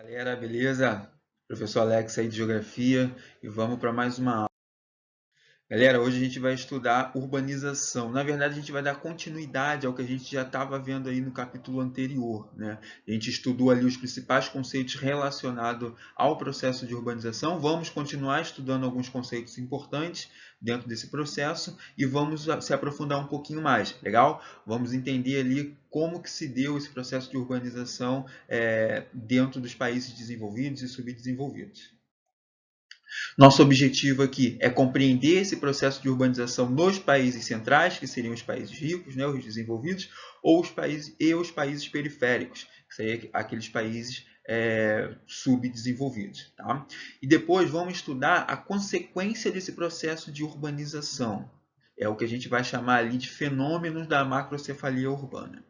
Galera, beleza? Professor Alex aí de Geografia e vamos para mais uma aula. Galera, hoje a gente vai estudar urbanização. Na verdade, a gente vai dar continuidade ao que a gente já estava vendo aí no capítulo anterior, né? A gente estudou ali os principais conceitos relacionados ao processo de urbanização. Vamos continuar estudando alguns conceitos importantes dentro desse processo e vamos se aprofundar um pouquinho mais, legal? Vamos entender ali como que se deu esse processo de urbanização dentro dos países desenvolvidos e subdesenvolvidos. Nosso objetivo aqui é compreender esse processo de urbanização nos países centrais, que seriam os países ricos, né, os desenvolvidos, ou os países periféricos, que seriam aqueles países subdesenvolvidos. Tá? E depois vamos estudar a consequência desse processo de urbanização. É o que a gente vai chamar ali de fenômenos da macrocefalia urbana.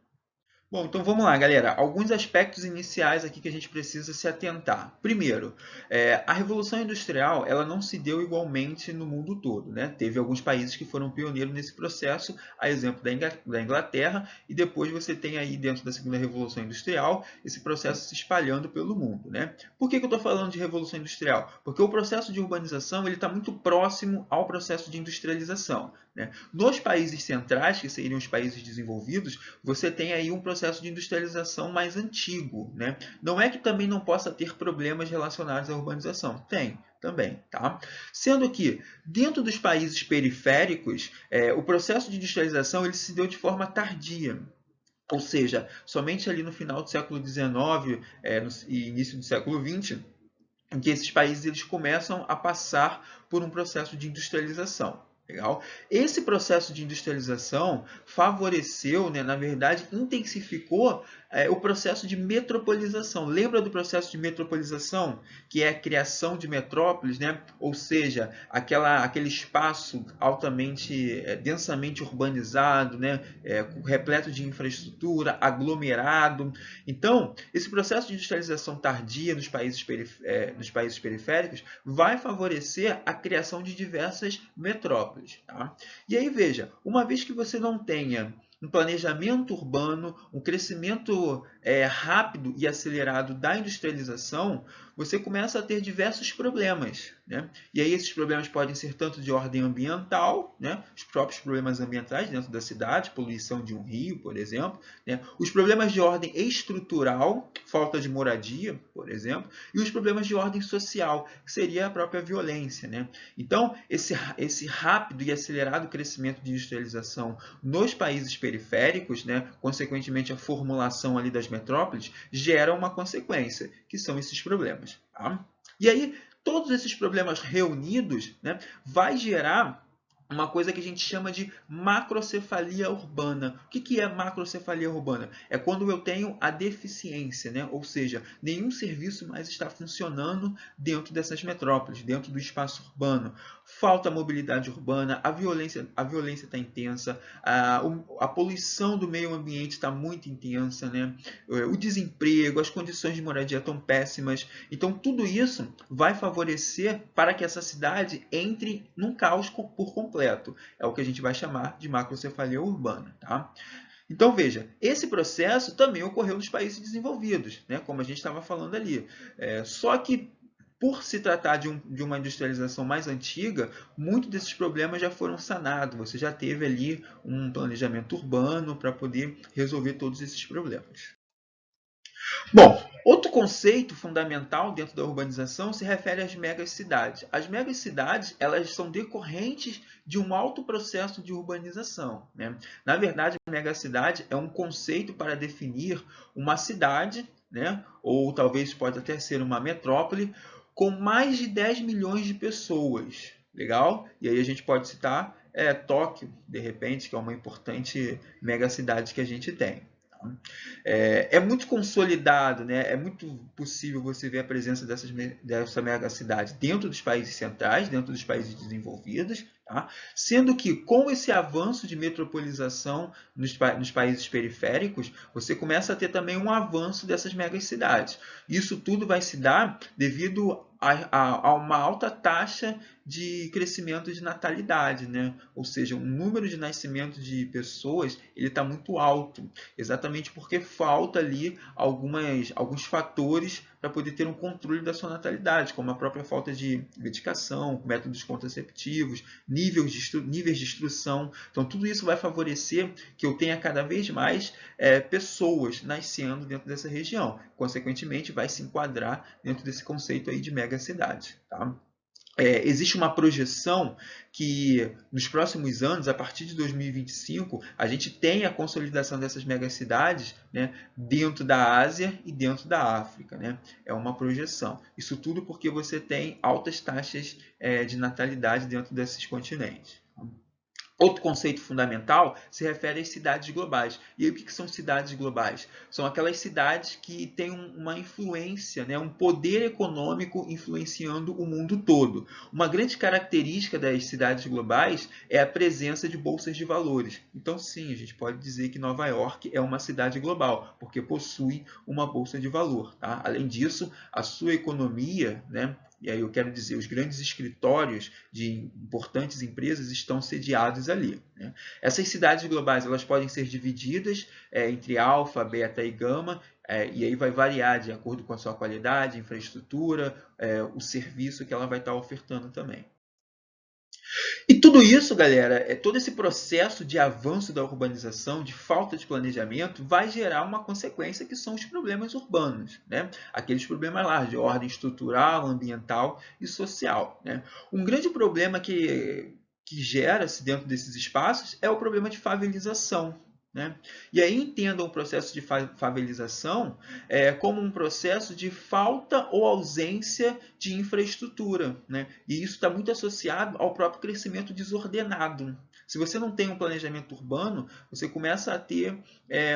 Bom, então vamos lá, galera. Alguns aspectos iniciais aqui que a gente precisa se atentar. Primeiro, a Revolução Industrial ela não se deu igualmente no mundo todo, né? Teve alguns países que foram pioneiros nesse processo, a exemplo da Inglaterra, e depois você tem aí dentro da Segunda Revolução Industrial esse processo se espalhando pelo mundo, né? Por que eu estou falando de Revolução Industrial? Porque o processo de urbanização ele está muito próximo ao processo de industrialização, né? Nos países centrais, que seriam os países desenvolvidos, você tem aí um processo de industrialização mais antigo, né? Não é que também não possa ter problemas relacionados à urbanização. Tem, também, tá? Sendo que, dentro dos países periféricos, o processo de industrialização ele se deu de forma tardia. Ou seja, somente ali no final do século XIX e início do século XX, em que esses países eles começam a passar por um processo de industrialização. Legal? Esse processo de industrialização favoreceu, né, na verdade, intensificou o processo de metropolização. Lembra do processo de metropolização, que é a criação de metrópoles, né? Ou seja, aquele espaço altamente, densamente urbanizado, né? Repleto de infraestrutura, aglomerado. Então, esse processo de industrialização tardia nos países periféricos vai favorecer a criação de diversas metrópoles. Tá? E aí, veja, uma vez que você não tenha um planejamento urbano, um crescimento rápido e acelerado da industrialização, você começa a ter diversos problemas. Né? E aí esses problemas podem ser tanto de ordem ambiental, né? Os próprios problemas ambientais dentro da cidade, poluição de um rio, por exemplo, né? Os problemas de ordem estrutural, falta de moradia, por exemplo, e os problemas de ordem social, que seria a própria violência. Né? Então, esse rápido e acelerado crescimento de industrialização nos países periféricos, né, consequentemente a formulação ali das metrópoles, gera uma consequência, que são esses problemas. Tá? E aí, todos esses problemas reunidos, né, vai gerar uma coisa que a gente chama de macrocefalia urbana. O que é macrocefalia urbana? É quando eu tenho a deficiência, né? Ou seja, nenhum serviço mais está funcionando dentro dessas metrópoles, dentro do espaço urbano. Falta mobilidade urbana, a violência está intensa, a poluição do meio ambiente está muito intensa, né? O desemprego, as condições de moradia estão péssimas. Então, tudo isso vai favorecer para que essa cidade entre num caos por completo. É o que a gente vai chamar de macrocefalia urbana. Tá? Então, veja, esse processo também ocorreu nos países desenvolvidos, né? Como a gente estava falando ali. Só que, por se tratar de uma industrialização mais antiga, muitos desses problemas já foram sanados. Você já teve ali um planejamento urbano para poder resolver todos esses problemas. Bom, outro conceito fundamental dentro da urbanização se refere às megacidades. As megacidades, elas são decorrentes de um alto processo de urbanização. Né? Na verdade, a megacidade é um conceito para definir uma cidade, né? Ou talvez pode até ser uma metrópole, com mais de 10 milhões de pessoas. Legal? E aí a gente pode citar Tóquio, de repente, que é uma importante megacidade que a gente tem. É muito consolidado, né? É muito possível você ver a presença dessa megacidade dentro dos países centrais, dentro dos países desenvolvidos, tá? Sendo que com esse avanço de metropolização nos países periféricos, você começa a ter também um avanço dessas megacidades. Isso tudo vai se dar devido a uma alta taxa de crescimento de natalidade, né? Ou seja, o número de nascimentos de pessoas ele está muito alto, exatamente porque falta ali alguns fatores para poder ter um controle da sua natalidade, como a própria falta de medicação, métodos contraceptivos, níveis de instrução. Então, tudo isso vai favorecer que eu tenha cada vez mais pessoas nascendo dentro dessa região. Consequentemente, vai se enquadrar dentro desse conceito aí de megacidade. Tá? Existe uma projeção que nos próximos anos, a partir de 2025, a gente tem a consolidação dessas megacidades, né, dentro da Ásia e dentro da África. Né? É uma projeção. Isso tudo porque você tem altas taxas de natalidade dentro desses continentes. Outro conceito fundamental se refere às cidades globais. E aí, o que são cidades globais? São aquelas cidades que têm uma influência, né, um poder econômico influenciando o mundo todo. Uma grande característica das cidades globais é a presença de bolsas de valores. Então, sim, a gente pode dizer que Nova York é uma cidade global, porque possui uma bolsa de valor. Tá? Além disso, a sua economia, né, e aí eu quero dizer, os grandes escritórios de importantes empresas estão sediados ali. Né? Essas cidades globais elas podem ser divididas entre alfa, beta e gama, e aí vai variar de acordo com a sua qualidade, infraestrutura, o serviço que ela vai estar ofertando também. E tudo isso, galera, todo esse processo de avanço da urbanização, de falta de planejamento, vai gerar uma consequência que são os problemas urbanos, né? Aqueles problemas lá de ordem estrutural, ambiental e social. Né? Um grande problema que gera-se dentro desses espaços é o problema de favelização. Né? E aí entendam o processo de favelização como um processo de falta ou ausência de infraestrutura. Né? E isso está muito associado ao próprio crescimento desordenado. Se você não tem um planejamento urbano, você começa a ter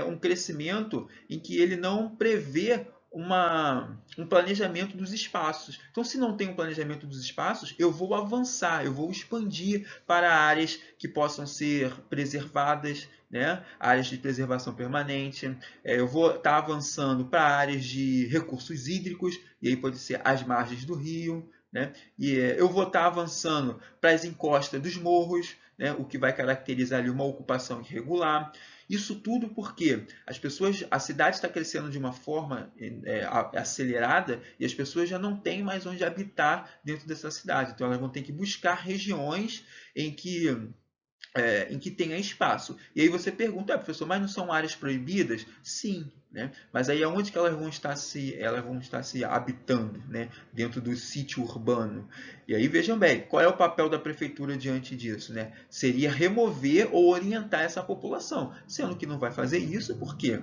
um crescimento em que ele não prevê um planejamento dos espaços. Então, se não tem um planejamento dos espaços, eu vou avançar, eu vou expandir para áreas que possam ser preservadas, né? Áreas de preservação permanente. Eu vou estar avançando para áreas de recursos hídricos, e aí pode ser as margens do rio. Né? E eu vou estar avançando para as encostas dos morros, né? O que vai caracterizar ali uma ocupação irregular. Isso tudo porque a cidade está crescendo de uma forma acelerada e as pessoas já não têm mais onde habitar dentro dessa cidade. Então elas vão ter que buscar regiões em que tenha espaço. E aí você pergunta, professor, mas não são áreas proibidas? Sim, né? Mas aí aonde que elas vão estar se habitando, né? Dentro do sítio urbano. E aí vejam bem, qual é o papel da prefeitura diante disso, né? Seria remover ou orientar essa população, sendo que não vai fazer isso, por quê?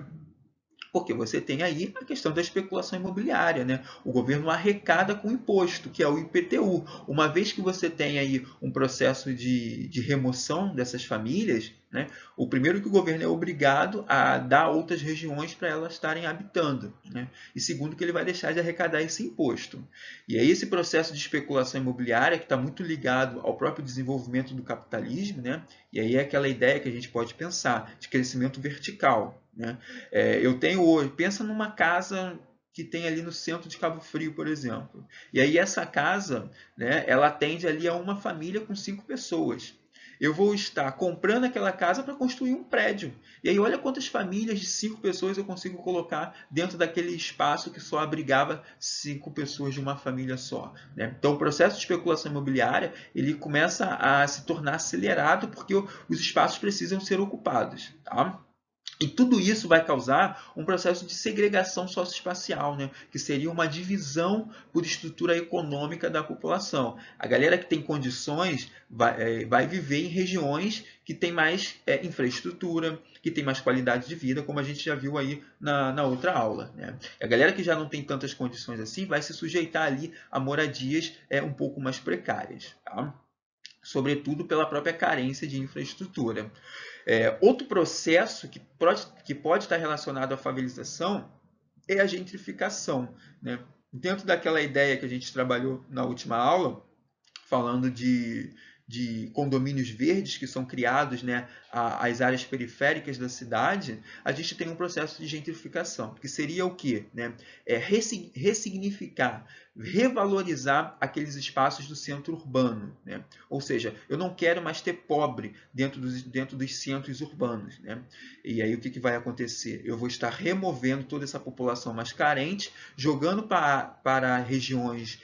Porque você tem aí a questão da especulação imobiliária. Né? O governo arrecada com imposto, que é o IPTU. Uma vez que você tem aí um processo de remoção dessas famílias, né? O primeiro que o governo é obrigado a dar outras regiões para elas estarem habitando. Né? E segundo que ele vai deixar de arrecadar esse imposto. E aí esse processo de especulação imobiliária, que está muito ligado ao próprio desenvolvimento do capitalismo, né? E aí é aquela ideia que a gente pode pensar de crescimento vertical. Né? Eu tenho hoje, pensa numa casa que tem ali no centro de Cabo Frio, por exemplo. E aí essa casa, né, ela atende ali a uma família com 5 pessoas. Eu vou estar comprando aquela casa para construir um prédio. E aí olha quantas famílias de 5 pessoas eu consigo colocar dentro daquele espaço que só abrigava 5 pessoas de uma família só. Né? Então o processo de especulação imobiliária ele começa a se tornar acelerado porque os espaços precisam ser ocupados. Tá? E tudo isso vai causar um processo de segregação socioespacial, né? Que seria uma divisão por estrutura econômica da população. A galera que tem condições vai viver em regiões que tem mais infraestrutura, que tem mais qualidade de vida, como a gente já viu aí na outra aula. Né? A galera que já não tem tantas condições assim vai se sujeitar ali a moradias um pouco mais precárias. Tá? Sobretudo pela própria carência de infraestrutura. Outro processo que pode estar relacionado à favelização é a gentrificação. Né? Dentro daquela ideia que a gente trabalhou na última aula, falando de de condomínios verdes que são criados, né, às áreas periféricas da cidade, a gente tem um processo de gentrificação, que seria o quê? Né? Ressignificar, revalorizar aqueles espaços do centro urbano. Né? Ou seja, eu não quero mais ter pobre dentro dos centros urbanos. Né? E aí o que vai acontecer? Eu vou estar removendo toda essa população mais carente, jogando para regiões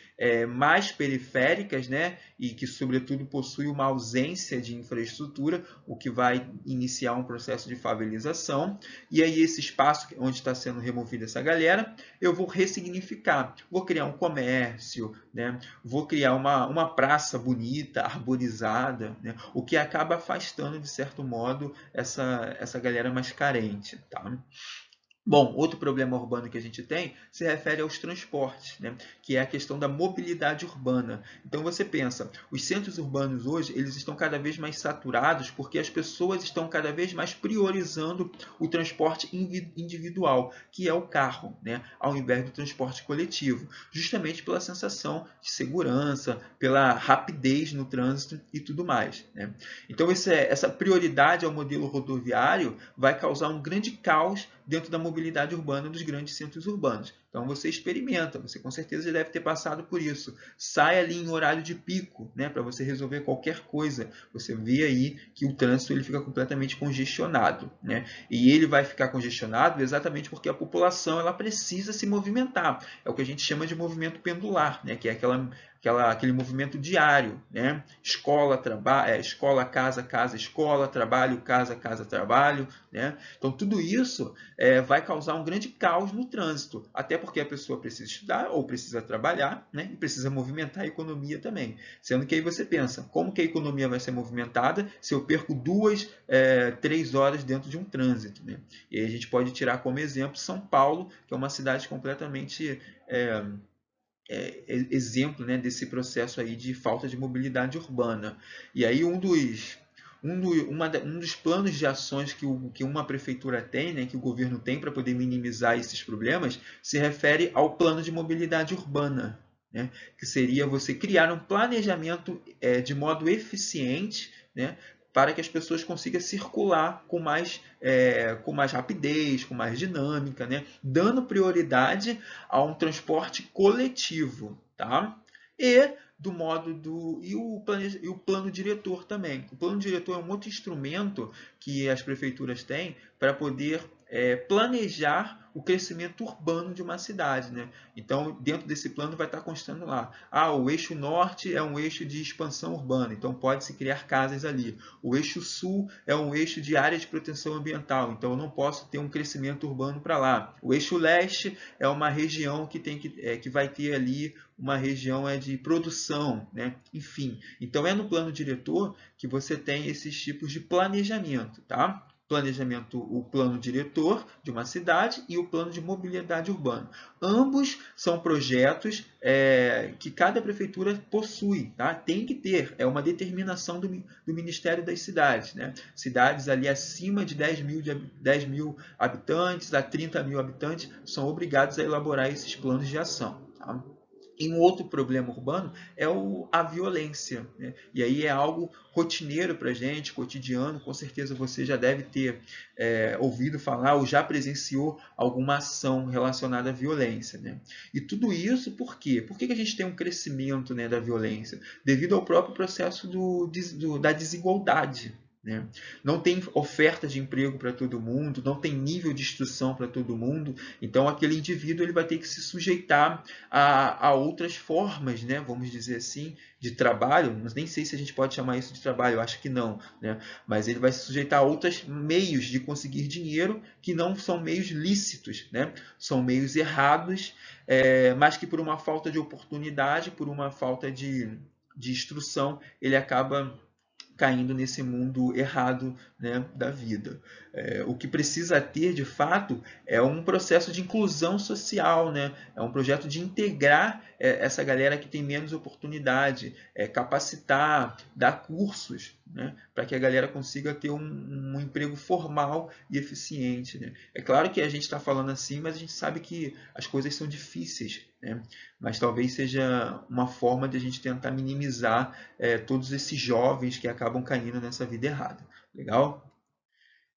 mais periféricas, né, e que, sobretudo, possui uma ausência de infraestrutura, o que vai iniciar um processo de favelização. E aí esse espaço onde está sendo removida essa galera, eu vou ressignificar. Vou criar um comércio, né, vou criar uma praça bonita, arborizada, né, o que acaba afastando, de certo modo, essa galera mais carente. Tá? Bom, outro problema urbano que a gente tem se refere aos transportes, né? Que é a questão da mobilidade urbana. Então você pensa, os centros urbanos hoje eles estão cada vez mais saturados porque as pessoas estão cada vez mais priorizando o transporte individual, que é o carro, né? Ao invés do transporte coletivo, justamente pela sensação de segurança, pela rapidez no trânsito e tudo mais. Né? Então essa prioridade ao modelo rodoviário vai causar um grande caos dentro da mobilidade urbana dos grandes centros urbanos. Então você experimenta, você com certeza já deve ter passado por isso. Sai ali em horário de pico, né, para você resolver qualquer coisa. Você vê aí que o trânsito ele fica completamente congestionado. Né? E ele vai ficar congestionado exatamente porque a população ela precisa se movimentar. É o que a gente chama de movimento pendular, né, que é aquele movimento diário, né? Escola, escola, casa, casa, escola, trabalho, casa, casa, trabalho, né? Então tudo isso vai causar um grande caos no trânsito, até porque a pessoa precisa estudar ou precisa trabalhar, né? E precisa movimentar a economia também. Sendo que aí você pensa, como que a economia vai ser movimentada se eu perco 2, 3 horas dentro de um trânsito, né? E aí a gente pode tirar como exemplo São Paulo, que é uma cidade completamente exemplo, né, desse processo aí de falta de mobilidade urbana. E aí um dos planos de ações que uma prefeitura tem, né, que o governo tem para poder minimizar esses problemas, se refere ao plano de mobilidade urbana, né, que seria você criar um planejamento de modo eficiente, né, para que as pessoas consigam circular com mais rapidez, com mais dinâmica, né? Dando prioridade a um transporte coletivo. Tá? E o plano diretor também. O plano diretor é um outro instrumento que as prefeituras têm para poder planejar o crescimento urbano de uma cidade. Né? Então, dentro desse plano vai estar constando lá. O eixo norte é um eixo de expansão urbana, então pode-se criar casas ali. O eixo sul é um eixo de área de proteção ambiental, então eu não posso ter um crescimento urbano para lá. O eixo leste é uma região que vai ter ali uma região de produção, né? Enfim. Então é no plano diretor que você tem esses tipos de planejamento, tá? Planejamento, o plano diretor de uma cidade e o plano de mobilidade urbana. Ambos são projetos que cada prefeitura possui, tá? Tem que ter, é uma determinação do Ministério das Cidades. Né? Cidades ali acima de 10 mil habitantes a 30 mil habitantes são obrigados a elaborar esses planos de ação. Tá? E um outro problema urbano é a violência. Né? E aí é algo rotineiro para a gente, cotidiano. Com certeza você já deve ter ouvido falar ou já presenciou alguma ação relacionada à violência. Né? E tudo isso por quê? Por que a gente tem um crescimento, né, da violência? Devido ao próprio processo da desigualdade. Né? Não tem oferta de emprego para todo mundo, não tem nível de instrução para todo mundo, então aquele indivíduo ele vai ter que se sujeitar a outras formas, né? Vamos dizer assim, de trabalho, mas nem sei se a gente pode chamar isso de trabalho, eu acho que não, né? Mas ele vai se sujeitar a outros meios de conseguir dinheiro que não são meios lícitos, né? São meios errados, mas que por uma falta de oportunidade, por uma falta de instrução, ele acaba caindo nesse mundo errado, né, da vida. O que precisa ter, de fato, é um processo de inclusão social, né? É um projeto de integrar essa galera que tem menos oportunidade, capacitar, dar cursos, né, para que a galera consiga ter um emprego formal e eficiente, né? É claro que a gente está falando assim, mas a gente sabe que as coisas são difíceis, né? Mas talvez seja uma forma de a gente tentar minimizar todos esses jovens que acabam caindo nessa vida errada. Legal?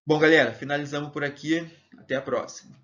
Bom, galera, finalizamos por aqui. Até a próxima.